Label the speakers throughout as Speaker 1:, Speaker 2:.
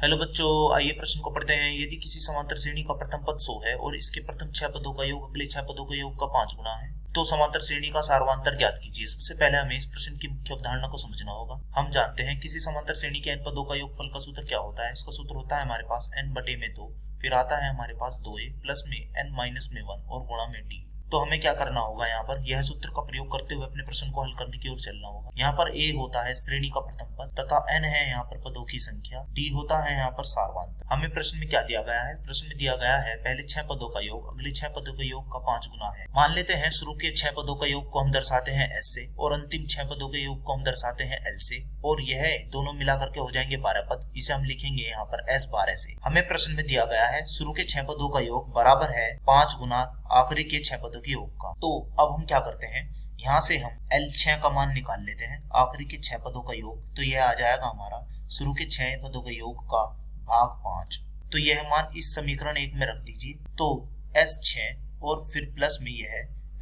Speaker 1: Hello बच्चों, आइए प्रश्न को पढ़ते हैं। यदि किसी समांतर श्रेणी का प्रथम पद 100 है और इसके प्रथम 6 पदों का योग अगले 6 पदों के योग का 5 गुना है, तो समांतर श्रेणी का सार्वधान्तर ज्ञात कीजिए। सबसे पहले हमें इस प्रश्न की मुख्य अवधारणा को समझना होगा। हम जानते हैं किसी समांतर श्रेणी के n पदों का योगफल का सूत्र क्या होता है। इसका सूत्र होता है हमारे पास n बटे में 2, फिर आता है हमारे पास 2a प्लस में n माइनस में 1 और गुणा में d। तो हमें क्या करना होगा, यहाँ पर यह सूत्र का प्रयोग करते हुए अपने प्रश्न को हल करने की ओर चलना होगा। यहाँ पर a होता है श्रेणी का प्रथम पद तथा n है यहाँ पर पदों की संख्या, d होता है यहाँ पर सार्वधान्तर। हमें प्रश्न में क्या दिया गया है, प्रश्न में दिया गया है पहले 6 पदों का योग अगले 6 पदों के योग का 5 गुना है। मान लेते हैं शुरू के 6 पदों का योग को हम दर्शाते हैं s से और अंतिम 6 पदों के योग को हम दर्शाते हैं l से, और यह दोनों मिलाकर के हो जाएंगे 12 पद। इसे हम लिखेंगे यहाँ पर s 12 से। हमें प्रश्न में दिया गया है शुरू के 6 पदों का योग बराबर है 5 गुना आखिरी के 6 पदों के योग का। तो अब हम क्या करते हैं, यहाँ से हम L6 का मान निकाल लेते हैं, आखिरी के 6 पदों का योग। तो यह आ जाएगा हमारा शुरू के 6 पदों का योग का भाग 5। तो यह मान इस समीकरण 1 में रख दीजिए। तो S6 और फिर प्लस में यह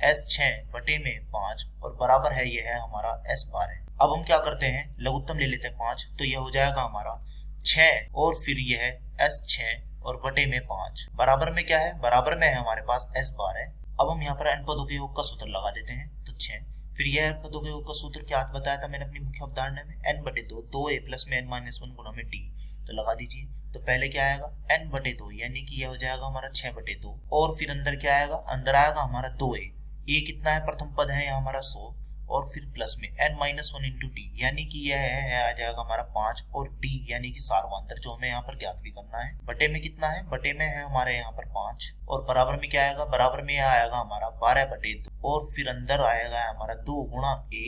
Speaker 1: S6 बटे में 5 और बराबर है यह हमारा S12। अब हम क्या करते हैं, लघुत्तम ले लेते हैं 5। तो यह हो जाएगा हमारा 6 और फिर यह S6 और बटे में 5 बराबर में क्या है, बराबर में है हमारे पास S12। अब हम यहाँ पर n पदों के योग का सूत्र लगा देते हैं। तो 6 फिर यह पदों के योग का सूत्र क्या बताया था मैंने अपनी मुख्य अवधारणा में, n बटे 2 2a प्लस में n माइनस 1 गुणा में d। तो लगा दीजिए। तो पहले क्या आएगा n बटे 2 यानी कि यह हो जाएगा हमारा 6 बटे 2 और फिर अंदर क्या आएगा, अंदर आएगा हमारा 2a। ये कितना है, प्रथम पद है यहाँ हमारा 100 और फिर प्लस में n माइनस 1 इंटू डी यानी कि यह है आ जाएगा हमारा 5 और d यानी कि सार्वधान्तर जो हमें यहाँ पर ज्ञात भी करना है। बटे में कितना है, बटे में है हमारे यहाँ पर 5 और बराबर में क्या आएगा, बराबर में यह आएगा हमारा 12 बटे 2 और फिर अंदर आएगा हमारा 2 गुणा a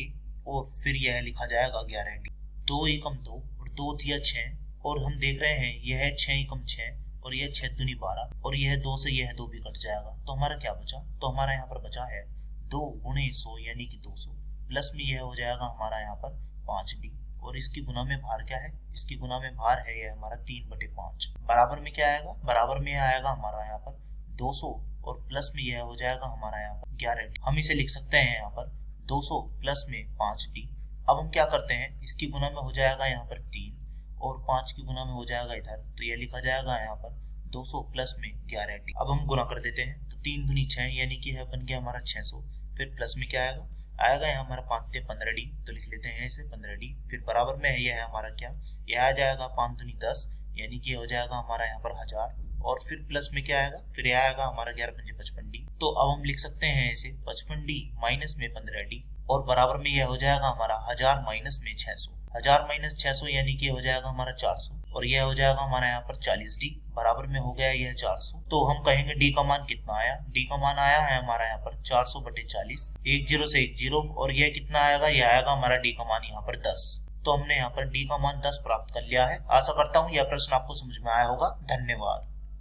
Speaker 1: और फिर यह लिखा जाएगा 11d। 2 एकम 2 और 2 दिया 6 और हम देख रहे हैं यह 6 एकम 6 और यह 6 दूनी 12 और यह 2 से यह 2 भी कट जाएगा। तो हमारा क्या बचा, तो हमारा यहाँ पर बचा है 2 गुणे 100 यानी कि 200 प्लस में यह हो जाएगा हमारा यहाँ पर 5d और इसकी गुना में भार क्या है, इसकी गुना में भार है यह हमारा 3 बटे 5 बराबर में क्या आएगा, बराबर में आएगा हमारा यहाँ पर 200 और प्लस में यह हो जाएगा हमारा यहाँ पर 11d। हम इसे लिख सकते हैं यहाँ पर 200 प्लस में 5d। अब हम क्या करते हैं, इसकी गुना में हो जाएगा यहाँ पर 3 और 5 की गुना में हो जाएगा इधर, तो यह लिखा जाएगा यहाँ पर 200 प्लस में 11d। अब हम गुना कर देते हैं। तो 3 दूनी 6 यानी कि यह बन गया हमारा 600। फिर प्लस में क्या आएगा, आएगा यहाँ हमारा 5 से 15d। तो लिख लेते हैं इसे 15d। फिर बराबर में है यह है हमारा क्या, यह आ जाएगा 5 दूनी 10 यानी कि हो जाएगा हमारा यहाँ पर 1000 और फिर प्लस में क्या आएगा, फिर यह आएगा हमारा 11 पंजे 55d। तो अब हम लिख सकते हैं इसे 55d माइनस में 15d और बराबर में यह हो जाएगा हमारा 1000 माइनस में 600। 1000 माइनस 600 यानी कि हो जाएगा हमारा 400 और यह हो जाएगा हमारा यहाँ पर 40d बराबर में हो गया यह 400। तो हम कहेंगे d का मान कितना आया, d का मान आया है हमारा यहाँ पर 400 बटे 40, 1 0 से 1 0 और यह कितना आएगा, यह आएगा हमारा d का मान यहाँ पर 10। तो हमने यहाँ पर d का मान 10 प्राप्त कर लिया है। आशा करता हूँ यह प्रश्न आपको समझ में आया होगा। धन्यवाद।